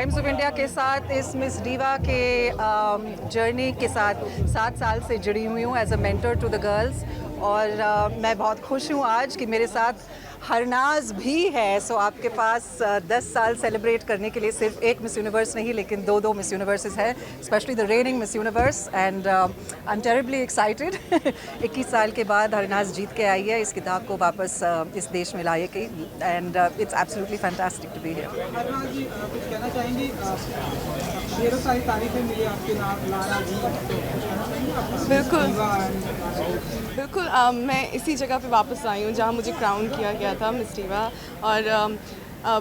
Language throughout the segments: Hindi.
टाइम्स ऑफ इंडिया के साथ इस मिस डीवा के जर्नी के साथ 7 साल से जुड़ी हुई हूँ as a mentor to the girls. और मैं बहुत खुश हूँ आज कि मेरे साथ हरनाज भी है। सो आपके पास 10 साल सेलिब्रेट करने के लिए सिर्फ एक मिस यूनिवर्स नहीं लेकिन दो मिस यूनिवर्सेस हैं, specially the raining miss universe. And I M terribly excited 21 साल के बाद हरनाज जीत के आई है इस किताब को वापस इस देश में लाए की। And it's absolutely fantastic to be here. Harnaaz ji कुछ कहना चाहेंगी? ढेरों सारी तारीफें मिली आपके नाम लारा जी, तो कुछ कहना चाहेंगी आप? बिल्कुल बिल्कुल मैं इसी जगह पे वापस आई हूँ जहाँ मुझे क्राउन किया गया था मिस डीवा। और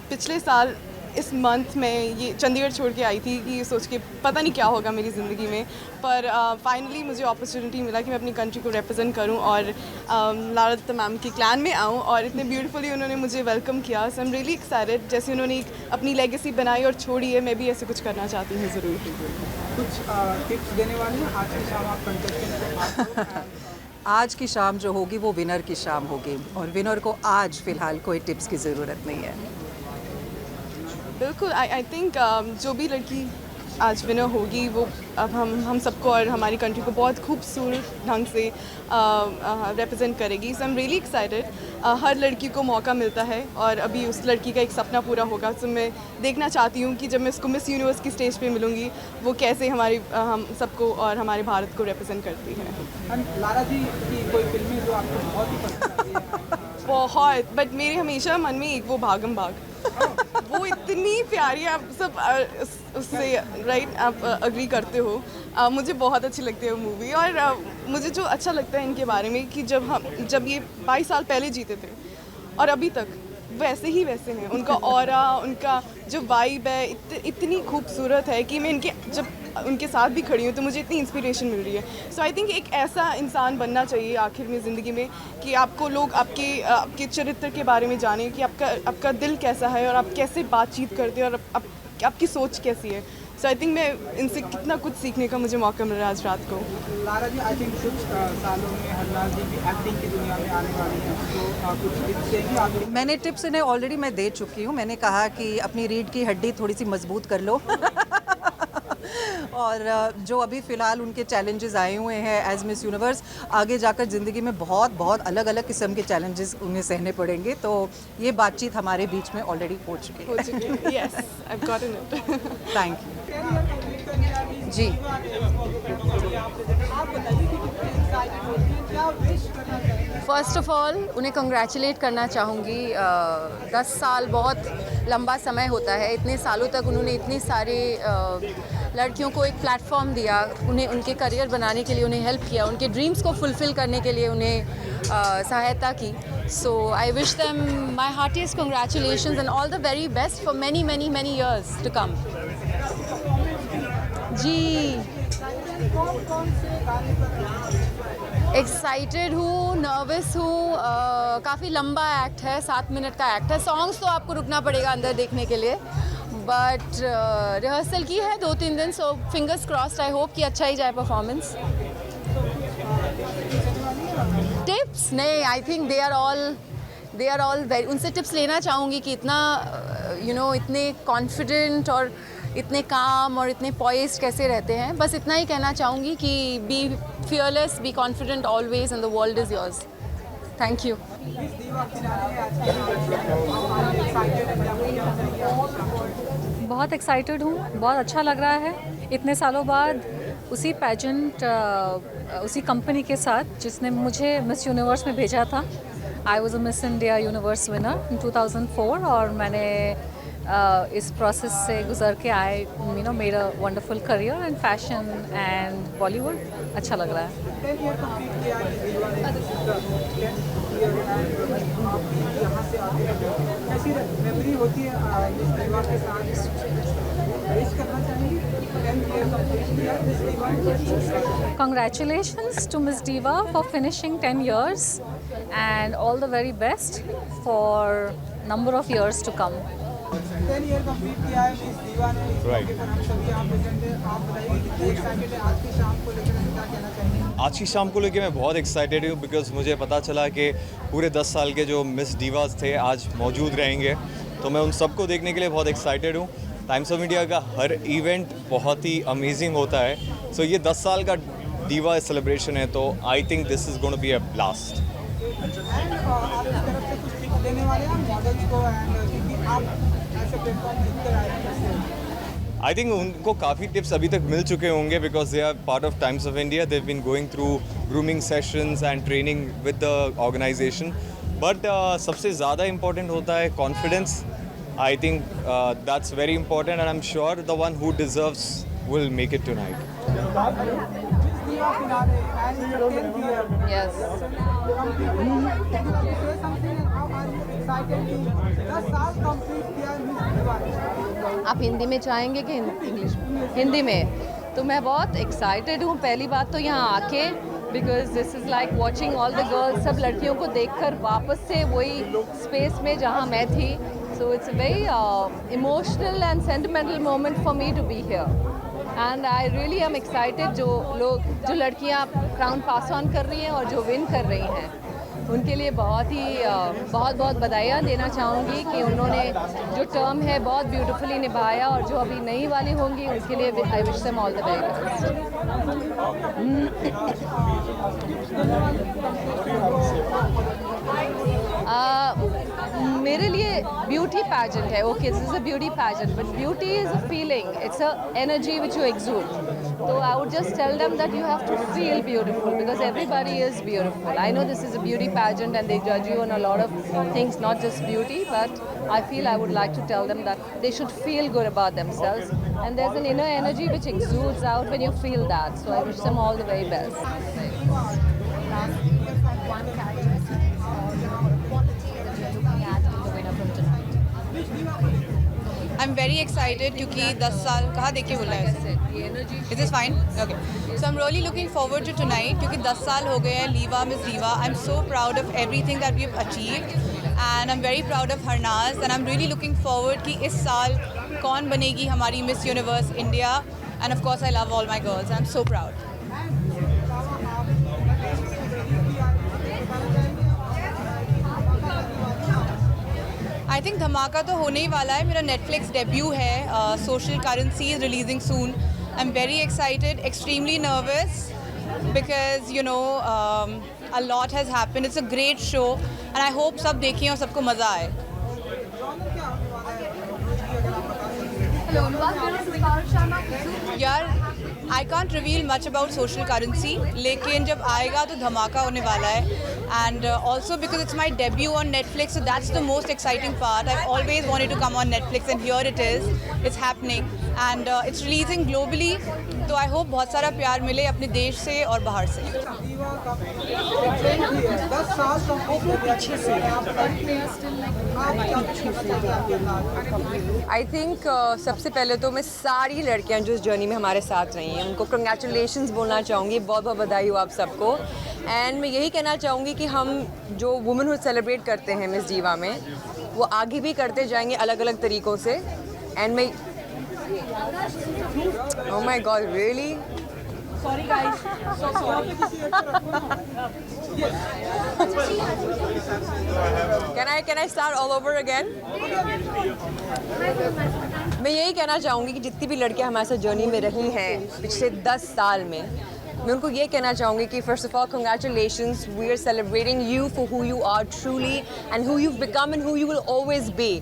पिछले साल इस मंथ में ये चंडीगढ़ छोड़ के आई थी कि ये सोच के पता नहीं क्या होगा मेरी ज़िंदगी में, पर फाइनली मुझे अपॉर्चुनिटी मिला कि मैं अपनी कंट्री को रिप्रेजेंट करूं और लारा दत्ता मैम की क्लैन में आऊं। और इतने ब्यूटीफुली उन्होंने मुझे वेलकम किया। सो आई एम रियली एक्साइटेड। जैसे उन्होंने एक अपनी लेगेसी बनाई और छोड़ी है, मैं भी ऐसे कुछ करना चाहती हूँ ज़रूर। कुछ टिप्स देने वाली हैं आज की शाम आप कंटेस्टेंट को? आज की शाम जो होगी वो विनर की शाम होगी और विनर को आज फ़िलहाल कोई टिप्स की ज़रूरत नहीं है। बिल्कुल आई थिंक जो भी लड़की आज विनर होगी वो अब हम सबको और हमारी कंट्री को बहुत खूबसूरत ढंग से रिप्रेजेंट करेगी। सो आई एम रियली एक्साइटेड। हर लड़की को मौका मिलता है और अभी उस लड़की का एक सपना पूरा होगा। सो मैं देखना चाहती हूँ कि जब मैं इसको मिस यूनिवर्स की स्टेज पे मिलूँगी वो कैसे हम सबको और हमारे भारत को रिप्रेजेंट करती है। लारा जी की कोई फिल्में जो आपको बहुत ही पसंद आई है? बहुत, बट मेरे हमेशा मन में एक वो भागम भाग, वो इतनी प्यारी है। आप सब उससे राइट आप अग्री करते हो। मुझे बहुत अच्छी लगती है वो मूवी। और मुझे जो अच्छा लगता है इनके बारे में कि जब ये 22 साल पहले जीते थे और अभी तक वैसे ही वैसे हैं। उनका ऑरा, उनका जो वाइब है इतनी खूबसूरत है कि मैं जब उनके साथ भी खड़ी हूँ तो मुझे इतनी इंस्पिरेशन मिल रही है। सो आई थिंक एक ऐसा इंसान बनना चाहिए आखिर में ज़िंदगी में कि आपको लोग आपके चरित्र के बारे में जाने कि आपका दिल कैसा है और आप कैसे बातचीत करते हैं और आपकी सोच कैसी है। सो आई थिंक मैं इनसे कितना कुछ सीखने का मुझे मौका मिल रहा है आज रात को। लारा जी आई थिंक कुछ सालों में हरनाज जी भी एक्टिंग की दुनिया में आने वाली हैं, तो कुछ टिप्स देंगी आप? मैंने टिप्स इन्हें ऑलरेडी मैं दे चुकी हूँ। मैंने कहा कि अपनी रीढ़ की हड्डी थोड़ी सी मजबूत कर लो और जो अभी फ़िलहाल उनके चैलेंजेस आए हुए हैं एज मिस यूनिवर्स, आगे जाकर ज़िंदगी में बहुत अलग अलग किस्म के चैलेंजेस उन्हें सहने पड़ेंगे। तो ये बातचीत हमारे बीच में ऑलरेडी हो चुकी है। Yes, I have gotten it. Thank you ji. First of all उन्हें कंग्रेचुलेट करना चाहूँगी। 10 साल बहुत लंबा समय होता है। इतने सालों तक उन्होंने इतनी सारे लड़कियों को एक प्लेटफॉर्म दिया, उन्हें उनके करियर बनाने के लिए उन्हें हेल्प किया, उनके ड्रीम्स को फुलफ़िल करने के लिए उन्हें सहायता की। So I wish them my heartiest congratulations and all the very best for many years to come. जी, एक्साइटेड हूँ, नर्वस हूँ। काफ़ी लंबा एक्ट है, 7 मिनट का एक्ट है। सॉन्ग्स तो आपको रुकना पड़ेगा अंदर देखने के लिए, बट रिहर्सल की है 2-3 दिन। So fingers crossed, I hope कि अच्छा ही जाए परफॉर्मेंस। टिप्स नहीं, I think they are all very, उनसे टिप्स लेना चाहूँगी कि इतना इतने कॉन्फिडेंट और इतने काम और इतने पॉइस्ड कैसे रहते हैं। बस इतना ही कहना चाहूँगी कि be fearless, be confident always and the world is yours. Thank you. बहुत एक्साइटेड हूँ, बहुत अच्छा लग रहा है। इतने सालों बाद उसी पैजेंट, उसी कंपनी के साथ जिसने मुझे मिस यूनिवर्स में भेजा था। I was a miss India universe winner in 2004 और मैंने इस प्रोसेस से गुजर के आए made a wonderful career in fashion and Bollywood. अच्छा लग रहा है। Congratulations to Miss Diva for finishing 10 years and all the very best for number of years to come. 10 year complete किया है मिस दीवा ने। राइट, हम सभी यहाँ प्रेजेंट हैं। आप बताइए कितने एक्साइटेड है आज की शाम को लेकर, क्या कहना चाहेंगे? आज की शाम को लेकर मैं बहुत एक्साइटेड हूँ बिकॉज मुझे पता चला कि पूरे 10 साल के जो मिस डीवास थे आज मौजूद रहेंगे, तो मैं उन सबको देखने के लिए बहुत एक्साइटेड हूँ। टाइम्स ऑफ इंडिया का हर इवेंट बहुत ही अमेजिंग होता है. सो ये 10 साल का दीवा सेलिब्रेशन है, तो I think this is going to be a blast. आपकी तरफ से कुछ टिप्स देने वाले हैं मॉडल्स को, एंड क्योंकि आप ऐसे प्लेटफॉर्म जीतकर आए हैं. आई थिंक उनको काफ़ी टिप्स अभी तक मिल चुके होंगे because they are part of Times of India. They have been going through grooming sessions and training with the organisation. But सबसे ज़्यादा इम्पॉर्टेंट होता है confidence. I think that's very important and I am sure the one who deserves will make it tonight. Diva finale and your 10th year. Yes. Can you say something and how are you excited to 10 साल complete किया Miss Diva ने? आप हिंदी में चाहेंगे कि इंग्लिश में? हिंदी में. तो मैं बहुत एक्साइटेड हूँ. पहली बात तो यहाँ आके because this is like watching all the girls, सब लड़कियों को देखकर वापस से वही स्पेस में जहाँ मैं थी. So it's a very emotional and sentimental moment for me to be here. And I really am excited. जो लड़कियाँ क्राउन पास ऑन कर रही हैं और जो विन कर रही हैं, उनके लिए बहुत बधाइयाँ देना चाहूँगी कि उन्होंने जो टर्म है बहुत ब्यूटीफुली निभाया. और जो अभी नई वाली होंगी उनके लिए I wish them all the very best. मेरे लिए ब्यूटी पैजेंट है. Okay, this is a beauty pageant, but beauty is a feeling. It's a energy which you exude. So I would just tell them that you have to feel beautiful because everybody is beautiful. I know this is a beauty pageant and they judge you on a lot of things, not just beauty, but I feel I would like to tell them that they should feel good about themselves. And there's an inner energy which exudes out when you feel that. So I wish them all the very best. One characteristic or quality that you're looking at in the winner from tonight? I'm very excited क्योंकि 10 साल कहाँ देखिए बोला है. Is this fine? Okay. So I'm really looking forward to tonight क्योंकि 10 साल हो गए हैं Liva Miss Liva. I'm so proud of everything that we've achieved and I'm very proud of Harnaz and I'm really looking forward कि इस साल कौन बनेगी हमारी Miss Universe India. And of course I love all my girls and I'm so proud. I think धमाका तो होने ही वाला है. मेरा नेटफ्लिक्स डेब्यू है. Social currency is releasing soon. I am very excited, extremely nervous because you know a lot has happened. It's a great show and I hope सब देखें और सबको मज़ा आए. यार I can't reveal much about social currency, लेकिन जब आएगा तो धमाका होने वाला है. And also because it's my debut on Netflix, so that's the most exciting part. I've always wanted to come on Netflix and here it is. It's happening and it's releasing globally. तो I hope बहुत सारा प्यार मिले अपने देश से और बाहर से. दीवा का 10 साल पीछे से आई थिंक सबसे पहले तो मैं सारी लड़कियां जो इस जर्नी में हमारे साथ रही हैं उनको कंग्रेचुलेशंस बोलना चाहूँगी. बहुत बहुत बधाई हो आप सबको. एंड मैं यही कहना चाहूँगी कि हम जो वुमेनहुड सेलिब्रेट करते हैं मिस दीवा में, वो आगे भी करते जाएंगे अलग अलग तरीक़ों से. एंड मैं oh my God really sorry guys. Can I start all over again? मैं यही कहना चाहूँगी कि जितनी भी लड़कियाँ हमारे साथ जर्नी में रही हैं पिछले 10 साल में, मैं उनको ये कहना चाहूँगी कि first of all congratulations. We are celebrating you for who you are truly and who you become and who you will always be.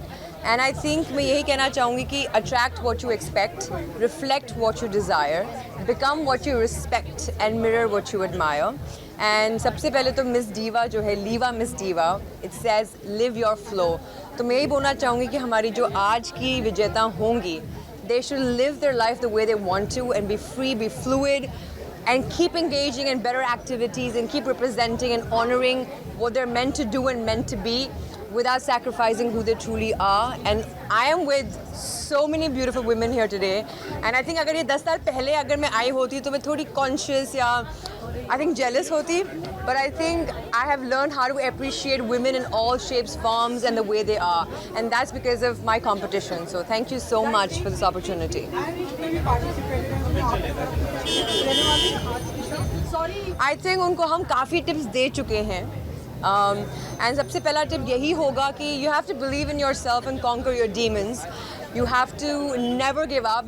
And I think मैं यही कहना चाहूँगी कि attract what you expect, reflect what you desire, become what you respect and mirror what you admire. And सबसे पहले तो मिस डीवा जो है, Liva Miss Diva, it says live your flow. तो मैं यही बोलना चाहूँगी कि हमारी जो आज की विजेता होंगी, they should live their life the way they want to and be free, be fluid and keep engaging in better activities and keep representing and honoring what they're meant to do and meant to be without sacrificing who they truly are. And I am with so many beautiful women here today and I think अगर ये 10 साल पहले अगर मैं आई होती तो मैं थोड़ी conscious या I think jealous होती, but I think I have learned how to appreciate women in all shapes, forms and the way they are, and that's because of my competition. So thank you so much for this opportunity. I think उनको हम काफ़ी टिप्स दे चुके हैं. एंड सबसे पहला टिप यही होगा कि you have to believe in your self and conquer your demons. You have to never give up,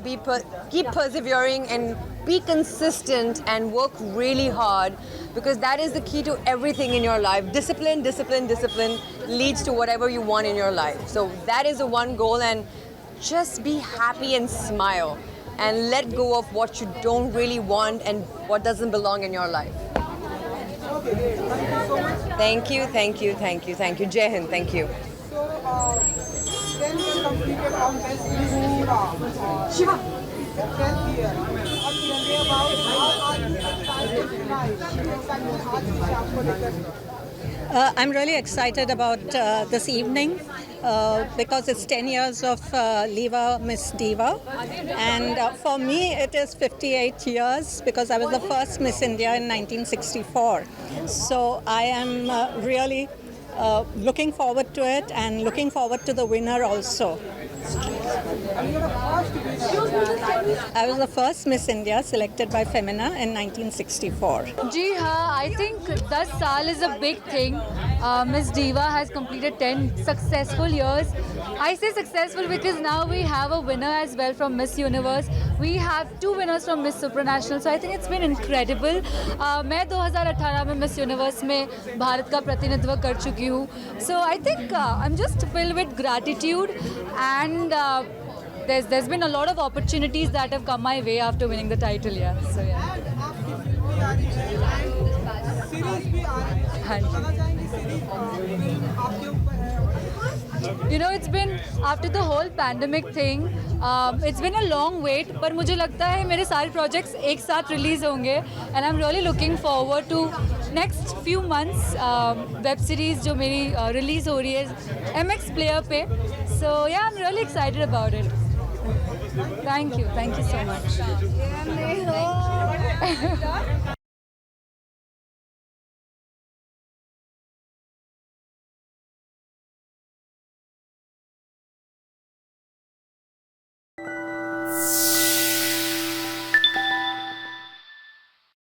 keep persevering and be consistent and work really hard, because that is the key to everything in your life. Discipline, discipline, discipline leads to whatever you want in your life. So that is the one goal, and just be happy and smile and let go of what you don't really want and what doesn't belong in your life. Thank you, thank you, thank you, thank you. Jai Hind, thank you. So, 10 years completed on Miss Shiva. 10th year. अब ये about how are you excited tonight? Excited आज की शाम को लेकर. I'm really excited about this evening because it's 10 years of Liva Miss Diva, and for me it is 58 years because I was the first Miss India in 1964. So I am really looking forward to it and looking forward to the winner also. I was the first Miss India selected by Femina in 1964. जी हाँ, I think 10 साल is a big thing. Miss Diva has completed 10 successful years. I say successful because now we have a winner as well from Miss Universe. We have 2 winners from Miss Supranational. So I think it's been incredible. मैं 2018 में Miss Universe में भारत का प्रतिनिधित्व कर चुकी हूँ. So I think I'm just filled with gratitude, and there's been a lot of opportunities that have come my way after winning the title. Yeah. So yeah. Series भी आ रही है. हाँ जी. बताना चाहेंगे सीरीज आपके ऊपर है. You know, it's been after the whole pandemic thing, it's been a long wait, पर मुझे लगता है मेरे सारे projects एक साथ release होंगे, and I'm really looking forward to next few months web series जो मेरी release हो रही है MX Player पे. So yeah, I'm really excited about it. Thank you so much.